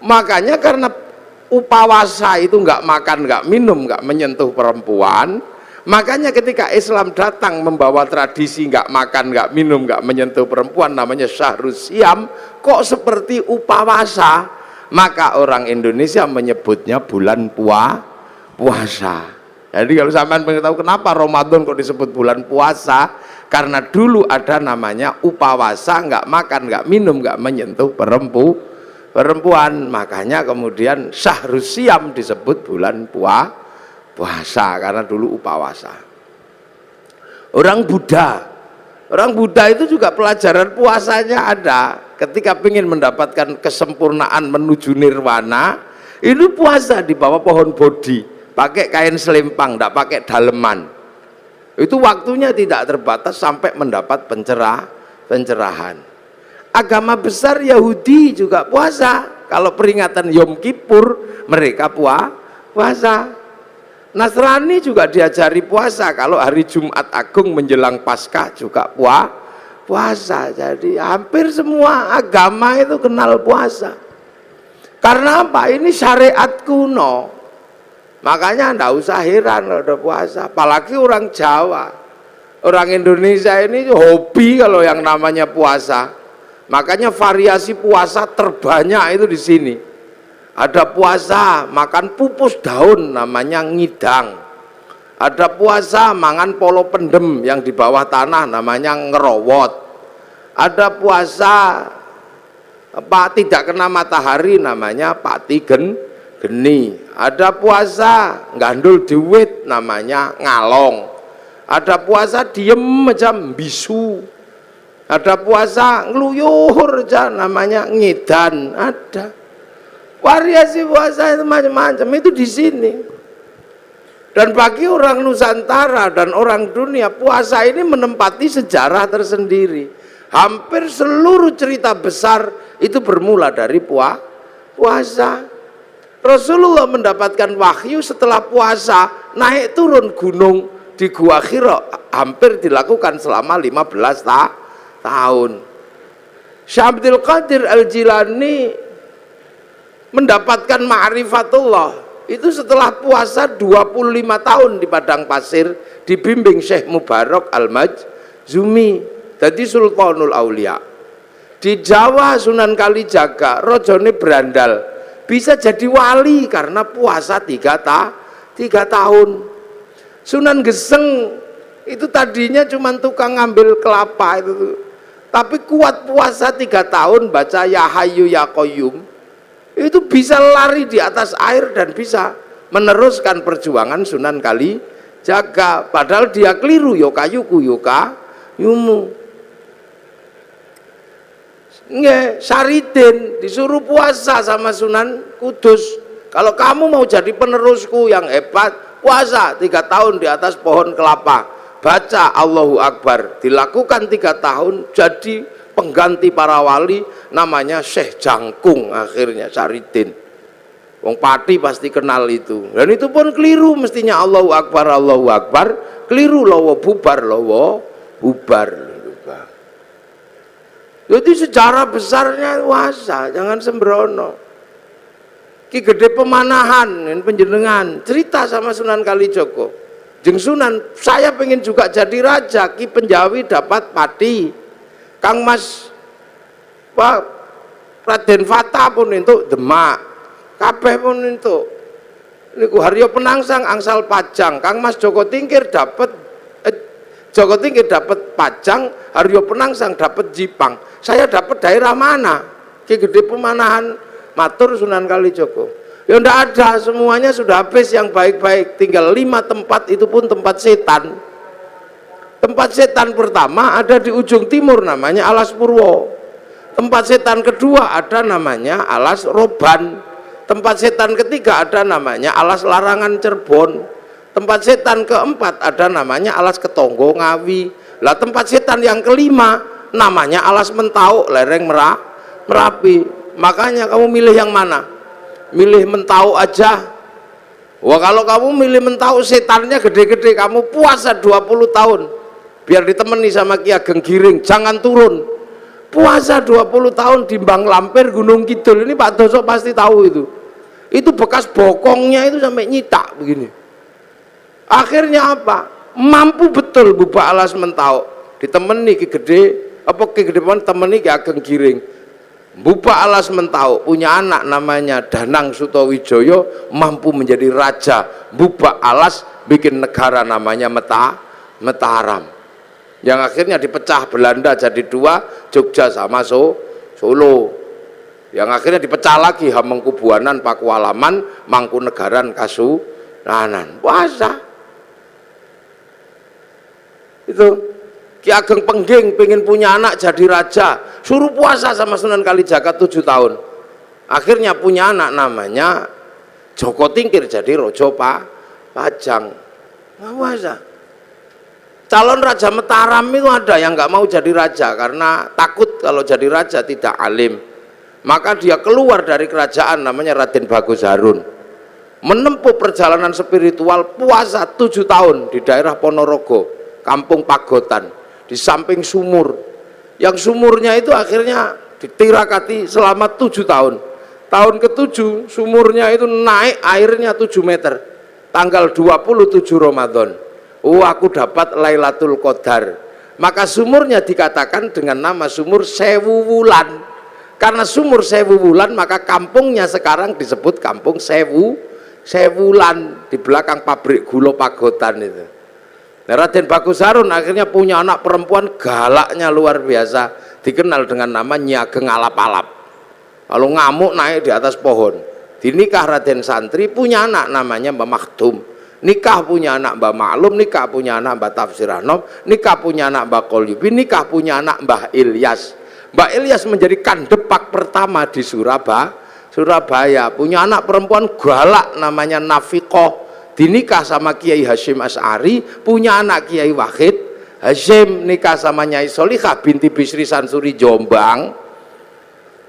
Makanya karena upawasa itu nggak makan, nggak minum, nggak menyentuh perempuan, makanya ketika Islam datang membawa tradisi nggak makan, nggak minum, nggak menyentuh perempuan, namanya Syahrus Siam, kok seperti upawasa, maka orang Indonesia menyebutnya bulan puasa. Jadi kalau sampean pengen tahu kenapa Ramadan kok disebut bulan puasa, karena dulu ada namanya upawasa, nggak makan, nggak minum, nggak menyentuh perempuan, makanya kemudian Syahrus Siam disebut bulan puasa karena dulu upawasa. Orang Buddha itu juga pelajaran puasanya ada. Ketika ingin mendapatkan kesempurnaan menuju nirwana, itu puasa di bawah pohon bodhi, pakai kain selempang, tidak pakai daleman. Itu waktunya tidak terbatas sampai mendapat pencerahan. Agama besar Yahudi juga puasa. Kalau peringatan Yom Kippur mereka puasa. Nasrani juga diajari puasa. Kalau hari Jumat Agung menjelang Paskah juga puasa. Jadi hampir semua agama itu kenal puasa. Karena apa? Ini syariat kuno. Makanya enggak usah heran kalau ada puasa. Apalagi orang Jawa. Orang Indonesia ini hobi kalau yang namanya puasa. Makanya variasi puasa terbanyak itu di sini. Ada puasa makan pupus daun namanya ngidang. Ada puasa mangan polo pendem yang di bawah tanah namanya ngerowot. Ada puasa tidak kena matahari namanya pati geni. Ada puasa gandul duit namanya ngalong. Ada puasa diem macam bisu. Ada puasa ngeluyur aja namanya ngedan. Ada variasi puasa itu macam-macam itu di sini. Dan bagi orang Nusantara dan orang dunia, puasa ini menempati sejarah tersendiri. Hampir seluruh cerita besar itu bermula dari puasa. Rasulullah mendapatkan wahyu setelah puasa, naik turun gunung di Gua Hira, hampir dilakukan selama 15 tahun. Syekh Abdul Qadir Al-Jilani mendapatkan ma'rifatullah itu setelah puasa 25 tahun di padang pasir, dibimbing Syekh Mubarak Al-Majzumi, jadi Sultanul Aulia. Di Jawa Sunan Kalijaga rojone berandal, bisa jadi wali karena puasa 3 tahun. Sunan Geseng itu tadinya cuma tukang ngambil kelapa itu, tapi kuat puasa 3 tahun, baca Ya Hayyu Ya Qayyum, itu bisa lari di atas air dan bisa meneruskan perjuangan Sunan Kalijaga. Padahal dia keliru, yokayuku yokayumu. Nggak, Saridin disuruh puasa sama Sunan Kudus. Kalau kamu mau jadi penerusku yang hebat, puasa 3 tahun di atas pohon kelapa, baca Allahu Akbar, dilakukan 3 tahun, jadi pengganti para wali, namanya Syekh Jangkung akhirnya Saridin. Wong Pati pasti kenal itu. Dan itu pun keliru mestinya Allahu Akbar, keliru lawa bubar. Jadi sejarah besarnya puasa, jangan sembrono. Ki Gede Pemanahan penjenengan cerita sama Sunan Kalijogo. Jeng Sunan, saya pengen juga jadi raja. Ki Penjawi dapat pati. Kang Mas Pak Raden Fata pun itu Demak, kabeh pun itu niku Haryo Penangsang angsal Pajang. Kang Mas Joko Tingkir dapat Pajang, Haryo Penangsang dapat Jipang. Saya dapat daerah mana? Ki Gede Pemanahan matur Sunan Kalijogo. Ya ndak ada, semuanya sudah habis yang baik-baik, tinggal 5 tempat, itu pun tempat setan. Tempat setan pertama ada di ujung timur namanya Alas Purwo. Tempat setan kedua ada namanya Alas Roban. Tempat setan ketiga ada namanya Alas Larangan Cirebon. Tempat setan keempat ada namanya Alas Ketonggo Ngawi. Lah tempat setan yang kelima namanya Alas Mentau lereng Merapi. Makanya kamu milih yang mana? Milih Mentau aja. Wah, kalau kamu milih Mentau setannya gede-gede, kamu puasa 20 tahun biar ditemani sama Ki Ageng Giring, jangan turun. puasa 20 tahun di Bang Lampir Gunung Kidul ini Pak Doso pasti tahu itu bekas bokongnya itu sampai nyitak begini. Akhirnya apa? Mampu betul Bubak Alas Mentau ditemani Ki Gede apa Ki Gede temani Ki Ageng Giring. Bubak Alas Mentau punya anak namanya Danang Sutawijoyo, mampu menjadi raja. Bubak Alas bikin negara namanya Mataram yang akhirnya dipecah Belanda jadi dua, Jogja sama Solo, yang akhirnya dipecah lagi Hamengkubuanan, Pakualaman, Mangkunegaran, Kasunanan. Puasa itu. Ki Ageng Pengging pengen punya anak jadi raja, suruh puasa sama Sunan Kalijaga 7 tahun. Akhirnya punya anak namanya Joko Tingkir jadi Rojo Pajang. Puasa. Calon Raja Mataram itu ada yang nggak mau jadi raja karena takut kalau jadi raja tidak alim. Maka dia keluar dari kerajaan namanya Raden Bagus Harun. Menempuh perjalanan spiritual puasa 7 tahun di daerah Ponorogo, Kampung Pagotan, di samping sumur. Yang sumurnya itu akhirnya ditirakati selama 7 tahun. Tahun ke-7 sumurnya itu naik airnya 7 meter. Tanggal 27 Ramadan. Aku dapat Lailatul Qadar. Maka sumurnya dikatakan dengan nama sumur Sewu Wulan. Karena sumur Sewu Wulan maka kampungnya sekarang disebut Kampung Sewulan di belakang pabrik gula Pagotan itu. Nah, Raden Bagus Harun akhirnya punya anak perempuan galaknya luar biasa, dikenal dengan nama Nyi Ageng Alap-alap. Kalau ngamuk naik di atas pohon. Dinikah Raden Santri punya anak namanya Mbah Makdum. Nikah punya anak Mbah Maklum, nikah punya anak Mbah Tafsir Anom, nikah punya anak Mbah Qolyubi, nikah punya anak Mbah Ilyas. Mbah Ilyas menjadi kandepak pertama di Surabaya. Punya anak perempuan galak namanya Nafiqoh, dinikah sama Kiai Hasyim Asy'ari, punya anak Kiai Wahid Hasyim, nikah sama Nyai Solikah binti Bisri Sansuri Jombang,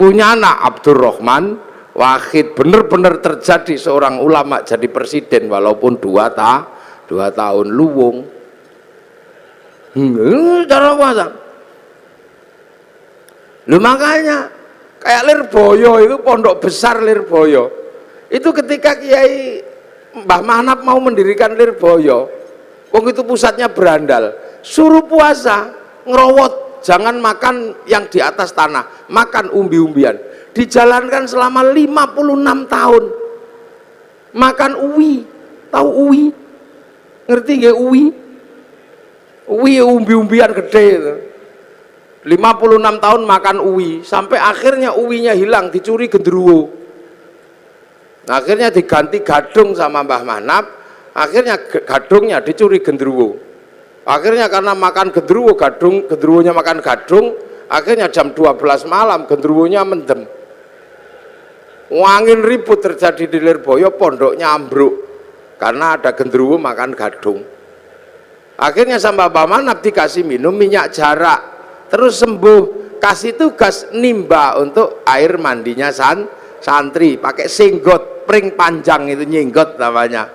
punya anak Abdurrahman Wahid. Bener-bener terjadi seorang ulama jadi presiden walaupun 2 tahun luwung. Cara puasa. Lu makanya kayak Lirboyo itu pondok besar Lirboyo. Itu ketika Kiai Mbah Manap mau mendirikan Lirboyo, wong itu pusatnya berandal, suruh puasa, ngerowot, jangan makan yang di atas tanah, makan umbi-umbian. Dijalankan selama 56 tahun. Makan uwi, tahu uwi? Ngerti nggak uwi? Uwi umbi-umbian gede itu. 56 tahun makan uwi, sampai akhirnya uwinya hilang, dicuri genderuwo. Nah, akhirnya diganti gadung sama Mbah Manap, akhirnya gadungnya dicuri genderuwo. Akhirnya karena makan genderuwo, genderuwonya makan gadung, akhirnya jam 12 malam genderuwonya mendem. Angin ribut terjadi di Lirboyo, pondoknya ambruk karena ada genderuwo makan gadung. Akhirnya sama Mbah Manap dikasih minum minyak jarak, terus sembuh. Kasih tugas nimba untuk air mandinya santri, pakai singgot pring panjang, itu nyinggot namanya.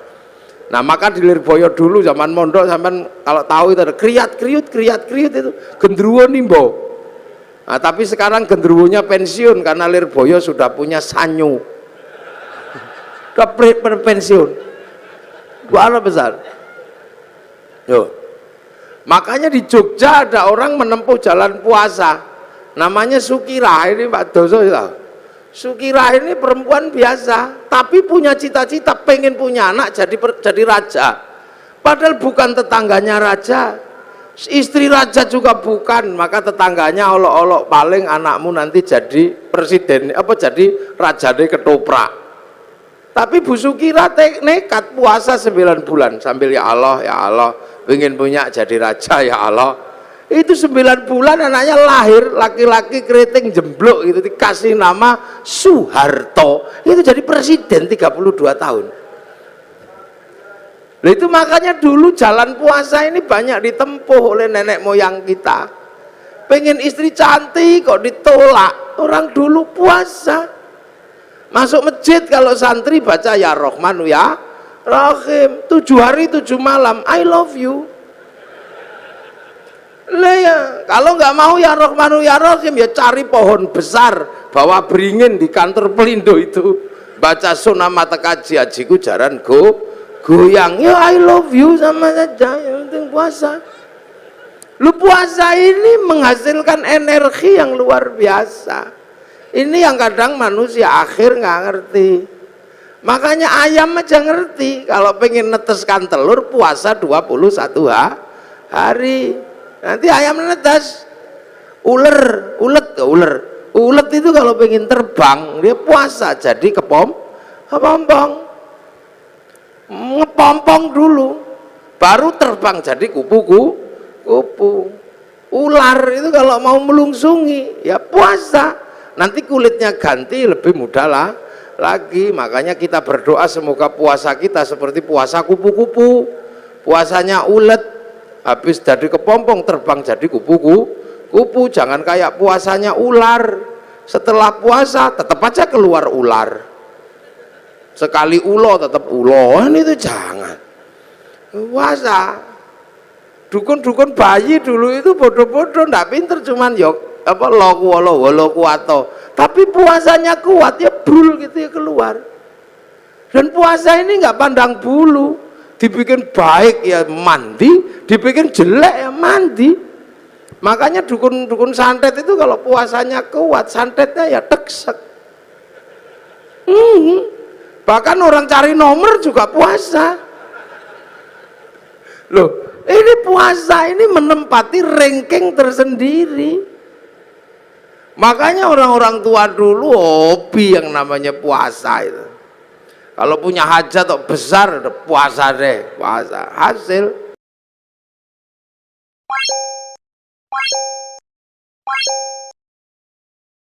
Nah, maka di Lirboyo dulu zaman mondok, sampean kalau tahu itu ada kriat itu genderuwo nimbo. Nah, tapi sekarang genderuwonya pensiun karena Lirboyo sudah punya sanyu. Sudah pensiun. Buana besar. Yo. Makanya di Jogja ada orang menempuh jalan puasa. Namanya Sukirah, ini Pak Doso tahu. Sukirah ini perempuan biasa, tapi punya cita-cita pengen punya anak jadi raja. Padahal bukan tetangganya raja. Istri raja juga bukan, maka tetangganya olok-olok paling anakmu nanti jadi presiden, apa jadi raja deh ketoprak. Tapi Bu Sukirah nekat puasa 9 bulan sambil ya Allah, ingin punya jadi raja ya Allah. Itu 9 bulan anaknya lahir, laki-laki keriting jemblok itu, dikasih nama Soeharto, itu jadi presiden 32 tahun. Nah, itu makanya dulu jalan puasa ini banyak ditempuh oleh nenek moyang kita. Pengen istri cantik kok ditolak. Orang dulu puasa. Masuk masjid kalau santri baca ya Rahmanu ya Rahim, 7 hari 7 malam, I love you. Lah ya, kalau nggak mau ya Rahmanu ya Rahim ya cari pohon besar, bawa beringin di kantor Pelindo itu, baca sunah mata kaji hajiku jaran goyang. Ya I love you sama saja, yang penting puasa. Lu puasa ini menghasilkan energi yang luar biasa. Ini yang kadang manusia akhir nggak ngerti. Makanya ayam aja ngerti, kalau pengen neteskan telur puasa 21 hari. Nanti ayam netes. Ulet itu kalau pengen terbang dia puasa, jadi kepompong, ngepompong dulu, baru terbang jadi kupu. Ular itu kalau mau melungsungi ya puasa, nanti kulitnya ganti lebih mudah lah lagi. Makanya kita berdoa semoga puasa kita seperti puasa kupu-kupu, puasanya ulet habis jadi kepompong terbang jadi kupu, jangan kayak puasanya ular, setelah puasa tetap aja keluar ular, sekali ulo tetap ulo. Ini tuh jangan puasa. Dukun-dukun bayi dulu itu bodoh-bodoh, ndak pinter, cuman yok apa lo kuato, tapi puasanya kuat ya brul gitu ya keluar. Dan puasa ini nggak pandang bulu, dibikin baik ya mandi, dibikin jelek ya mandi. Makanya dukun-dukun santet itu kalau puasanya kuat, santetnya ya teksek. Bahkan orang cari nomor juga puasa. Loh, ini puasa ini menempati ranking tersendiri. Makanya orang-orang tua dulu hobi yang namanya puasa itu. Kalau punya hajat atau besar, puasa deh, puasa. Hasil